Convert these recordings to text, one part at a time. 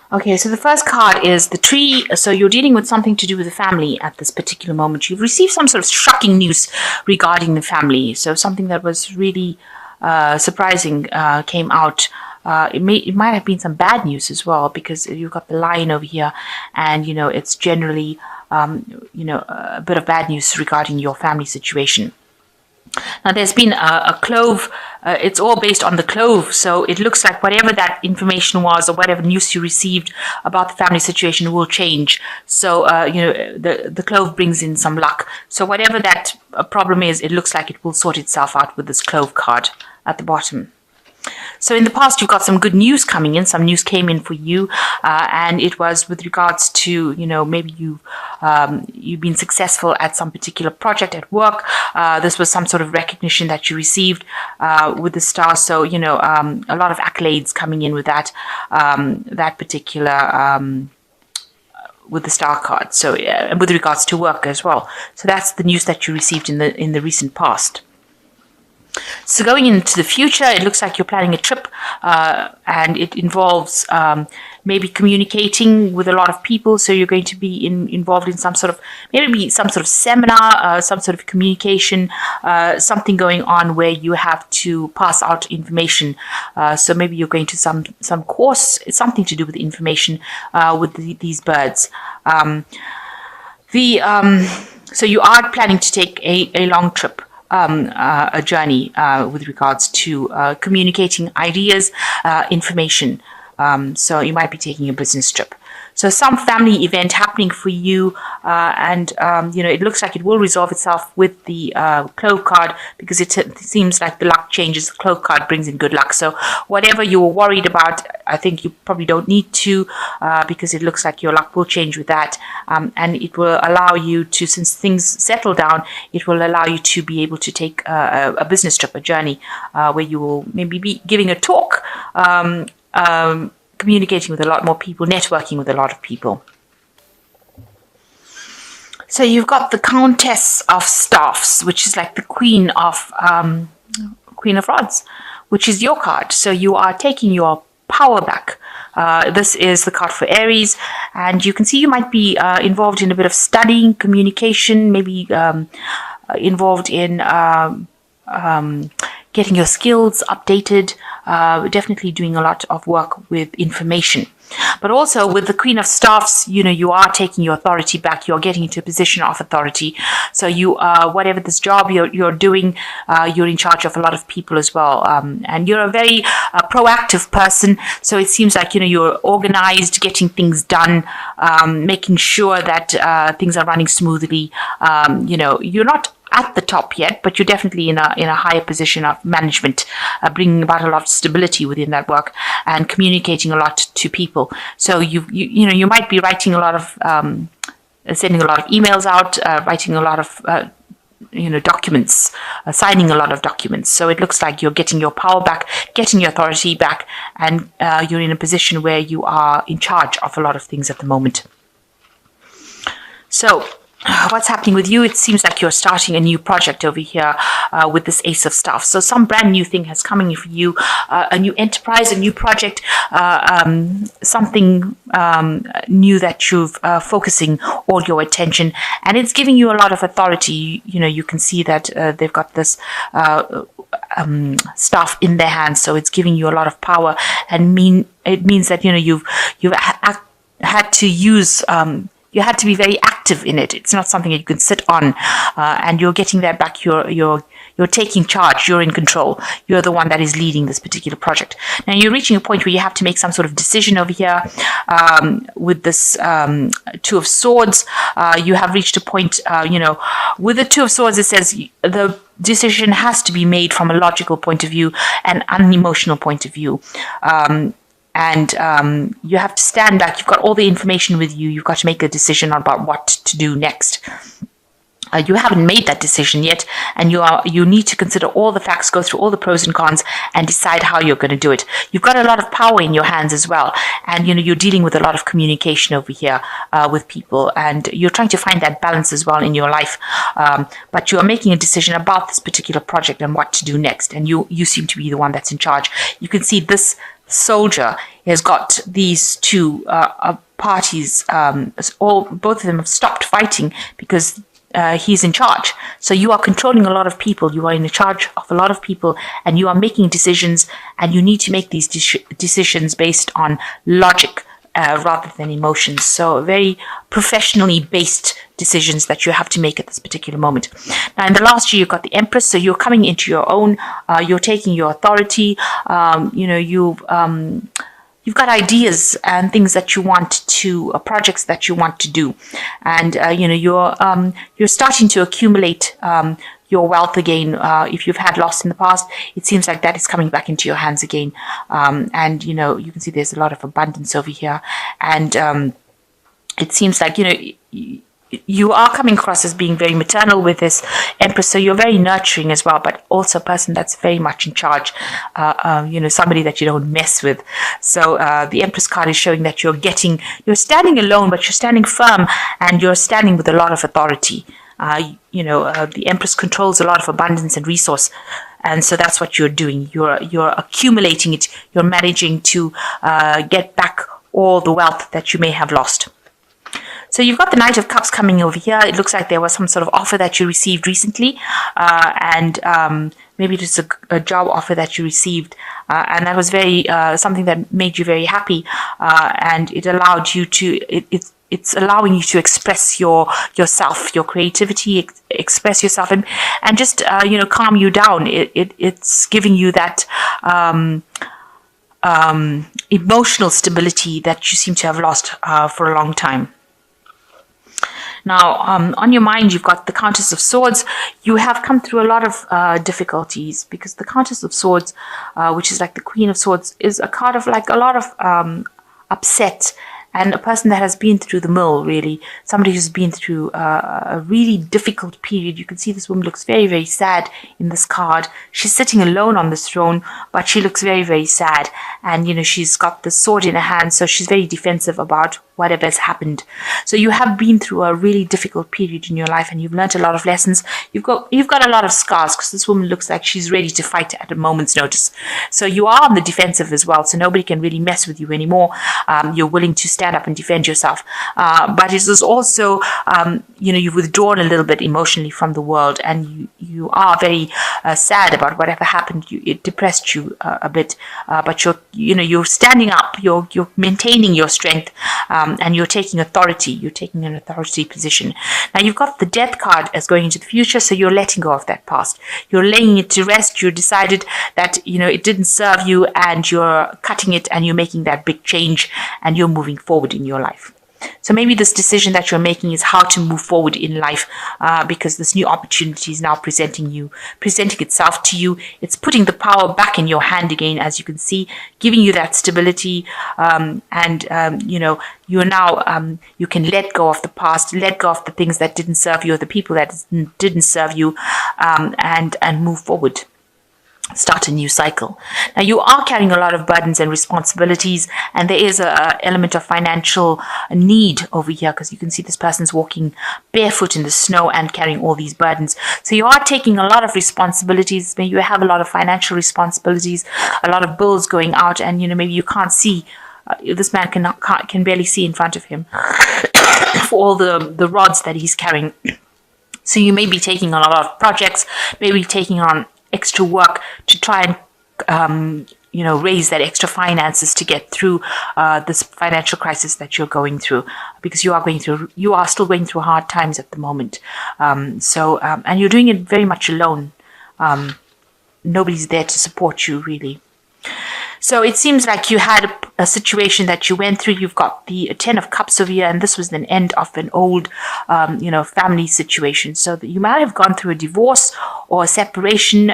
Okay, so the first card is the tree. So you're dealing with something to do with the family at this particular moment. You've received some sort of shocking news regarding the family. So something that was really surprising came out. It might have been some bad news as well, because you've got the lion over here, and it's generally a bit of bad news regarding your family situation. Now, there's been a clove. It's all based on the clove. So it looks like whatever that information was, or whatever news you received about the family situation, will change. So, the clove brings in some luck. So whatever that problem is, it looks like it will sort itself out with this clove card at the bottom. So in the past, you've got some good news coming in. Some news came in for you, and it was with regards to, maybe you've been successful at some particular project at work. This was some sort of recognition that you received with the star. So, a lot of accolades coming in with that particular with the star card. So with regards to work as well. So that's the news that you received in the recent past. So going into the future, it looks like you're planning a trip, and it involves maybe communicating with a lot of people. So you're going to be involved in some sort of seminar, some sort of communication, something going on where you have to pass out information. So maybe you're going to some course, something to do with information with these birds. So you are planning to take a long trip. A journey with regards to communicating ideas, information. So you might be taking a business trip. So some family event happening for you, and it looks like it will resolve itself with the clove card, because it seems like the luck changes. The clove card brings in good luck. So whatever you were worried about, I think you probably don't need to, because it looks like your luck will change with that, and it will allow you to, since things settle down, it will allow you to be able to take a business trip, a journey, where you will maybe be giving a talk. Communicating with a lot more people, networking with a lot of people. So you've got the Countess of Staffs, which is like the Queen of Rods, which is your card. So you are taking your power back. This is the card for Aries, and you can see you might be involved in a bit of studying, communication, maybe involved in getting your skills updated, definitely doing a lot of work with information. But also with the Queen of Staffs, you are taking your authority back. You're getting into a position of authority. So you, whatever this job you're doing, you're in charge of a lot of people as well. And you're a very proactive person. So it seems like, you're organized, getting things done, making sure that things are running smoothly. You're not at the top yet, but you're definitely in a higher position of management, bringing about a lot of stability within that work and communicating a lot to people. So you might be writing a lot of sending a lot of emails out, writing a lot of documents, signing a lot of documents. So it looks like you're getting your power back, getting your authority back, and you're in a position where you are in charge of a lot of things at the moment. So what's happening with you? It seems like you're starting a new project over here with this Ace of Staffs. So some brand new thing has coming for you, a new enterprise, a new project, something new that you've focusing all your attention, and it's giving you a lot of authority. You can see that they've got this staff in their hands, so it's giving you a lot of power, and it means that you've had to use. You had to be very active in it. It's not something that you can sit on, and you're getting that back. You're taking charge. You're in control. You're the one that is leading this particular project. Now you're reaching a point where you have to make some sort of decision over here with this Two of Swords. You have reached a point, with the Two of Swords. It says the decision has to be made from a logical point of view and an emotional point of view. And you have to stand back. You've got all the information with you. You've got to make a decision about what to do next. You haven't made that decision yet, and you need to consider all the facts, go through all the pros and cons, and decide how you're going to do it. You've got a lot of power in your hands as well, and you're dealing with a lot of communication over here with people, and you're trying to find that balance as well in your life. But you are making a decision about this particular project and what to do next, and you seem to be the one that's in charge. You can see this soldier has got these two parties, both of them have stopped fighting because he's in charge. So you are controlling a lot of people. You are in charge of a lot of people, and you are making decisions, and you need to make these decisions based on logic rather than emotions. So very professionally based decisions that you have to make at this particular moment. Now, in the last year, you've got the Empress, so you're coming into your own. You're taking your authority. You've got ideas and things that you want to, projects that you want to do, and you're starting to accumulate your wealth again. If you've had loss in the past, it seems like that is coming back into your hands again, and you can see there's a lot of abundance over here, and it seems like you are coming across as being very maternal with this Empress, so you're very nurturing as well, but also a person that's very much in charge, somebody that you don't mess with. So the Empress card is showing that you're standing alone, but you're standing firm, and you're standing with a lot of authority. The Empress controls a lot of abundance and resource, and so that's what you're doing. You're accumulating it. You're managing to get back all the wealth that you may have lost. So you've got the Knight of Cups coming over here. It looks like there was some sort of offer that you received recently, and maybe it is a job offer that you received, and that was very something that made you very happy, and it allowed you to. It's allowing you to express yourself, your creativity, express yourself, and just calm you down. It's giving you that emotional stability that you seem to have lost for a long time. Now, on your mind, you've got the Countess of Swords. You have come through a lot of difficulties, because the Countess of Swords, which is like the Queen of Swords, is a card of like a lot of upset, and a person that has been through the mill, really. Somebody who's been through a really difficult period. You can see this woman looks very, very sad in this card. She's sitting alone on this throne, but she looks very, very sad. And, she's got the sword in her hand, so she's very defensive about whatever has happened. So you have been through a really difficult period in your life, and you've learned a lot of lessons. You've got a lot of scars, because this woman looks like she's ready to fight at a moment's notice. So you are on the defensive as well, so nobody can really mess with you anymore. You're willing to stand up and defend yourself. But it is also, you've withdrawn a little bit emotionally from the world, and you are very sad about whatever happened. It depressed you a bit, but you're standing up. You're maintaining your strength. And you're taking authority. You're taking an authority position. Now, you've got the Death card as going into the future, so you're letting go of that past. You're laying it to rest. You decided that, it didn't serve you, and you're cutting it, and you're making that big change, and you're moving forward in your life. So maybe this decision that you're making is how to move forward in life, because this new opportunity is now presenting itself to you. It's putting the power back in your hand again, as you can see, giving you that stability, you're now, you can let go of the past, let go of the things that didn't serve you, or the people that didn't serve you, and move forward. Start a new cycle. Now, you are carrying a lot of burdens and responsibilities, and there is an element of financial need over here, because you can see this person's walking barefoot in the snow and carrying all these burdens. So you are taking a lot of responsibilities. Maybe you have a lot of financial responsibilities, a lot of bills going out, and maybe you can't see. This man can barely see in front of him for all the rods that he's carrying. So you may be taking a lot of projects, maybe taking on extra work to try and raise that extra finances to get through this financial crisis that you're going through, because you are still going through hard times at the moment. And you're doing it very much alone. Nobody's there to support you, really. So it seems like you had a situation that you went through. You've got the Ten of Cups over here, and this was an end of an old, family situation. So you might have gone through a divorce or a separation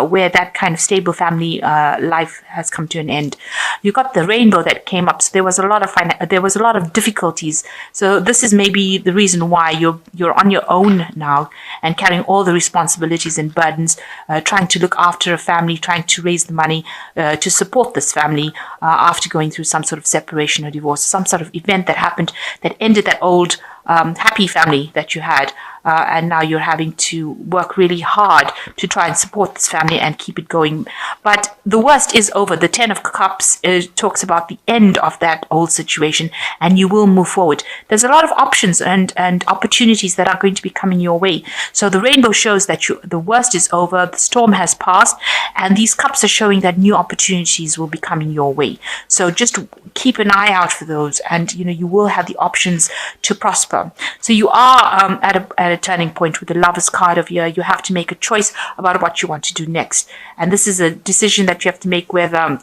where that kind of stable family life has come to an end. You got the Rainbow that came up, so there was a lot of difficulties. So this is maybe the reason why you're on your own now and carrying all the responsibilities and burdens, trying to look after a family, trying to raise the money to support this family after going through some sort of separation or divorce, some sort of event that happened that ended that old happy family that you had. And now you're having to work really hard to try and support this family and keep it going. But the worst is over. The Ten of Cups talks about the end of that old situation, and you will move forward. There's a lot of options and opportunities that are going to be coming your way. So the rainbow shows that the worst is over, the storm has passed, and these cups are showing that new opportunities will be coming your way. So just keep an eye out for those, and you will have the options to prosper. So you are at a turning point with the Lovers card of here. You have to make a choice about what you want to do next, and this is a decision that you have to make whether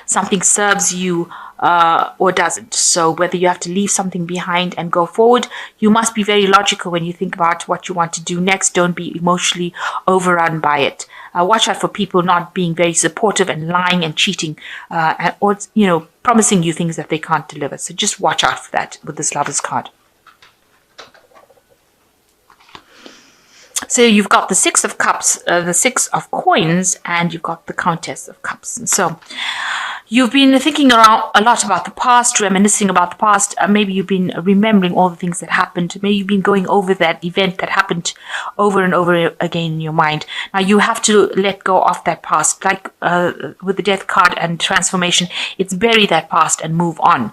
something serves you or doesn't. So whether you have to leave something behind and go forward, you must be very logical when you think about what you want to do next. Don't be emotionally overrun by it. Watch out for people not being very supportive and lying and cheating, or promising you things that they can't deliver. So just watch out for that with this Lovers card. So you've got the Six of Cups, the Six of Coins, and you've got the Countess of Cups. And so you've been thinking around a lot about the past, reminiscing about the past. Maybe you've been remembering all the things that happened. Maybe you've been going over that event that happened over and over again in your mind. Now you have to let go of that past. Like with the Death card and transformation, it's bury that past and move on.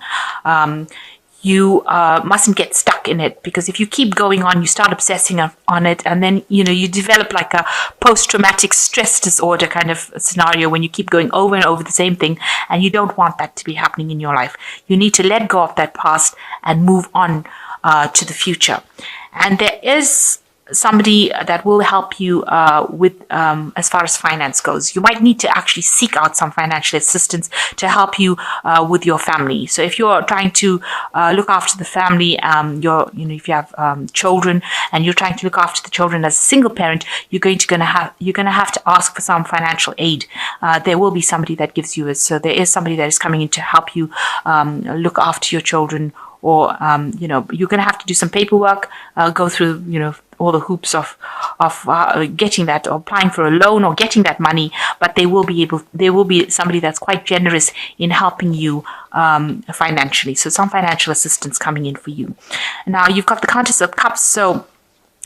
You mustn't get stuck in it, because if you keep going on, you start obsessing on it, and then you develop like a post-traumatic stress disorder kind of scenario when you keep going over and over the same thing, and you don't want that to be happening in your life. You need to let go of that past and move on to the future. And there is somebody that will help you with as far as finance goes. You might need to actually seek out some financial assistance to help you with your family. So if you're trying to look after the family, if you have children and you're trying to look after the children as a single parent, you're going to have to ask for some financial aid. There will be somebody that gives you it. So there is somebody that is coming in to help you look after your children, or you're going to have to do some paperwork, go through all the hoops of getting that, or applying for a loan, or getting that money. But there will be somebody that's quite generous in helping you financially. So some financial assistance coming in for you. Now you've got the Countess of Cups. So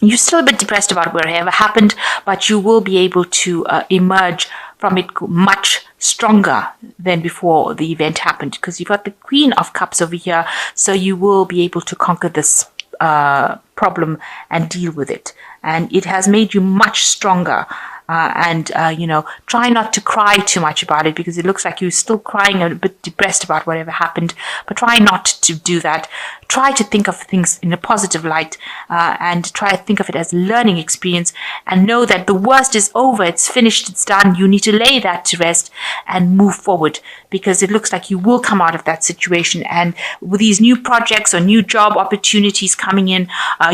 you're still a bit depressed about whatever happened, but you will be able to emerge from it much stronger than before the event happened, because you've got the Queen of Cups over here. So you will be able to conquer this problem and deal with it. And it has made you much stronger. Try not to cry too much about it, because it looks like you're still crying, a bit depressed about whatever happened. But try not to do that. Try to think of things in a positive light, and try to think of it as a learning experience, and know that the worst is over. It's finished. It's done. You need to lay that to rest and move forward, because it looks like you will come out of that situation. And with these new projects or new job opportunities coming in,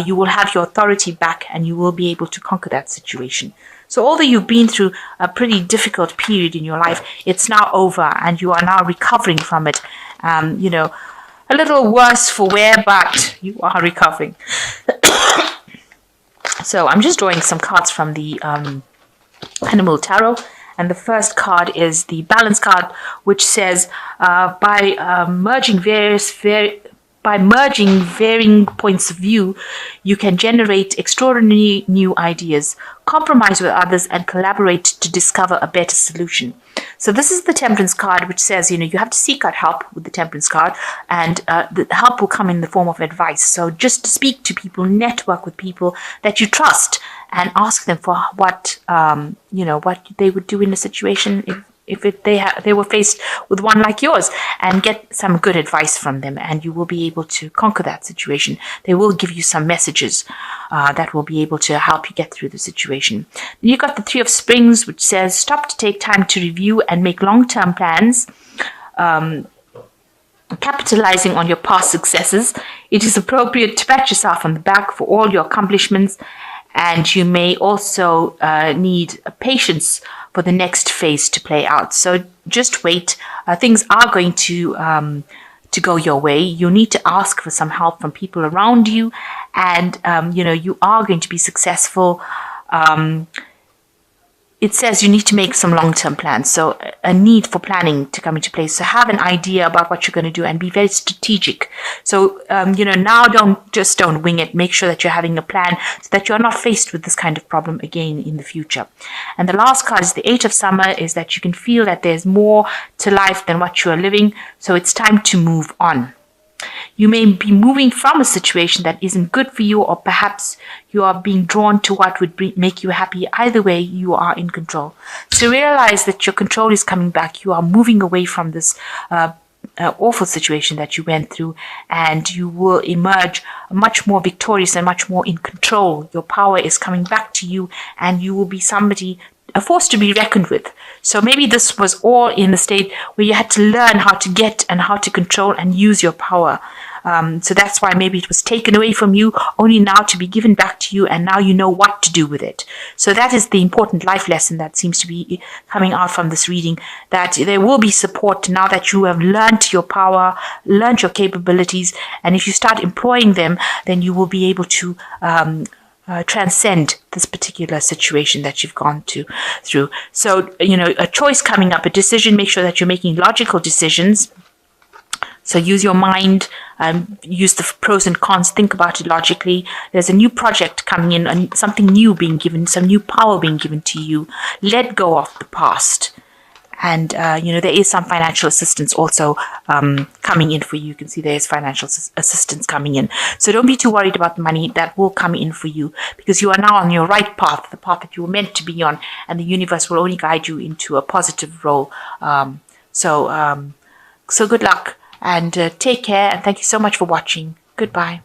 you will have your authority back, and you will be able to conquer that situation. So although you've been through a pretty difficult period in your life, it's now over, and you are now recovering from it. A little worse for wear, but you are recovering. So I'm just drawing some cards from the Animal Tarot. And the first card is the Balance card, which says, by merging varying points of view, you can generate extraordinary new ideas, compromise with others, and collaborate to discover a better solution. So this is the Temperance card, which says, you have to seek out help with the Temperance card, and the help will come in the form of advice. So just speak to people, network with people that you trust, and ask them for what they would do in a situation if they were faced with one like yours, and get some good advice from them, and you will be able to conquer that situation. They will give you some messages that will be able to help you get through the situation. Then you've got the Three of Springs, which says, stop to take time to review and make long-term plans. Capitalizing on your past successes, it is appropriate to pat yourself on the back for all your accomplishments, and you may also need patience for the next phase to play out. So just wait. Things are going to go your way. You need to ask for some help from people around you, and you are going to be successful. It says you need to make some long-term plans. So a need for planning to come into place. So have an idea about what you're going to do and be very strategic. So, now don't wing it. Make sure that you're having a plan so that you're not faced with this kind of problem again in the future. And the last card is the Eight of Summer, is that you can feel that there's more to life than what you are living. So it's time to move on. You may be moving from a situation that isn't good for you, or perhaps you are being drawn to what would make you happy. Either way, you are in control. So realize that your control is coming back. You are moving away from this awful situation that you went through, and you will emerge much more victorious and much more in control. Your power is coming back to you, and you will be a force to be reckoned with. So maybe this was all in the state where you had to learn how to get and how to control and use your power. So that's why maybe it was taken away from you, only now to be given back to you, and now you know what to do with it. So that is the important life lesson that seems to be coming out from this reading, that there will be support now that you have learned your power, learned your capabilities, and if you start employing them, then you will be able to transcend this particular situation that you've gone through. So, a choice coming up, a decision, make sure that you're making logical decisions. So use your mind, use the pros and cons, think about it logically. There's a new project coming in, and something new being given, some new power being given to you. Let go of the past. And, there is some financial assistance also coming in for you. You can see there's financial assistance coming in. So don't be too worried about the money. That will come in for you, because you are now on your right path, the path that you were meant to be on, and the universe will only guide you into a positive role. So good luck, and take care, and thank you so much for watching. Goodbye.